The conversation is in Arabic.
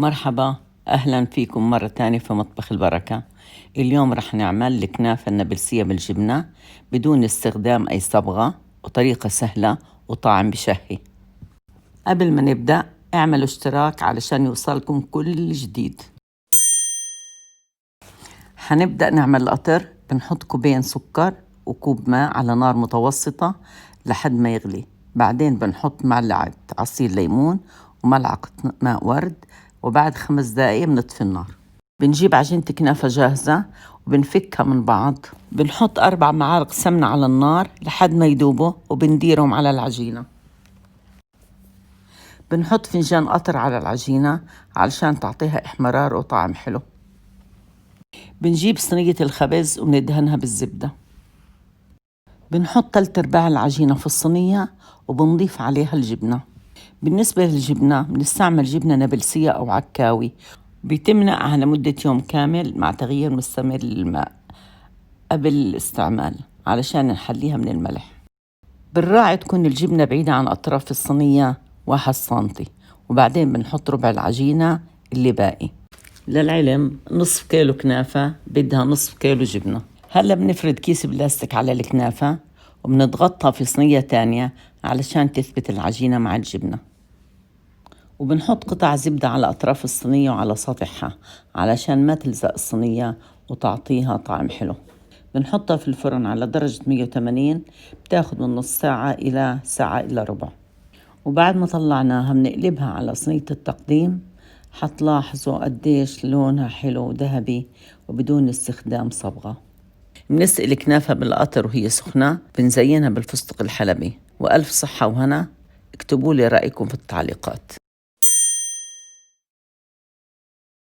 مرحبا، أهلا فيكم مرة تانية في مطبخ البركة. اليوم رح نعمل الكنافة النابلسية بالجبنة بدون استخدام أي صبغة، وطريقة سهلة وطعم بشهي. قبل ما نبدأ اعملوا اشتراك علشان يوصلكم كل جديد. حنبدأ نعمل القطر. بنحط كوبين سكر وكوب ماء على نار متوسطة لحد ما يغلي. بعدين بنحط معلقة عصير ليمون وملعقة ماء ورد، وبعد 5 دقايق بنطفي النار. بنجيب عجينة كنافة جاهزة وبنفكها من بعض. بنحط 4 معالق سمنة على النار لحد ما يدوبوا وبنديرهم على العجينة. بنحط فنجان قطر على العجينة علشان تعطيها إحمرار وطعم حلو. بنجيب صينية الخبز وبندهنها بالزبدة. بنحط 3/4 العجينة في الصينية وبنضيف عليها الجبنة. بالنسبة للجبنة بنستعمل جبنة نابلسية أو عكاوي، بيتم نقعها لمدة يوم كامل مع تغيير مستمر للماء قبل الاستعمال علشان نحليها من الملح. بالراعي تكون الجبنة بعيدة عن أطراف الصينية 1 سنتي، وبعدين بنحط ربع العجينة اللي باقي. للعلم 1/2 كيلو كنافة بدها 1/2 كيلو جبنة. هلأ بنفرد كيس بلاستيك على الكنافة وبنضغطها في صينية تانية علشان تثبت العجينة مع الجبنة، وبنحط قطع زبدة على أطراف الصينية وعلى سطحها علشان ما تلزق الصينية وتعطيها طعم حلو. بنحطها في الفرن على درجة 180، بتاخد من نص ساعة إلى ساعة إلا ربع. وبعد ما طلعناها بنقلبها على صينية التقديم. حتلاحظوا قديش لونها حلو وذهبي وبدون استخدام صبغة. بنسقي الكنافة بالقطر وهي سخنة، بنزينها بالفستق الحلبي. وألف صحة وهنا. اكتبوا لي رأيكم في التعليقات.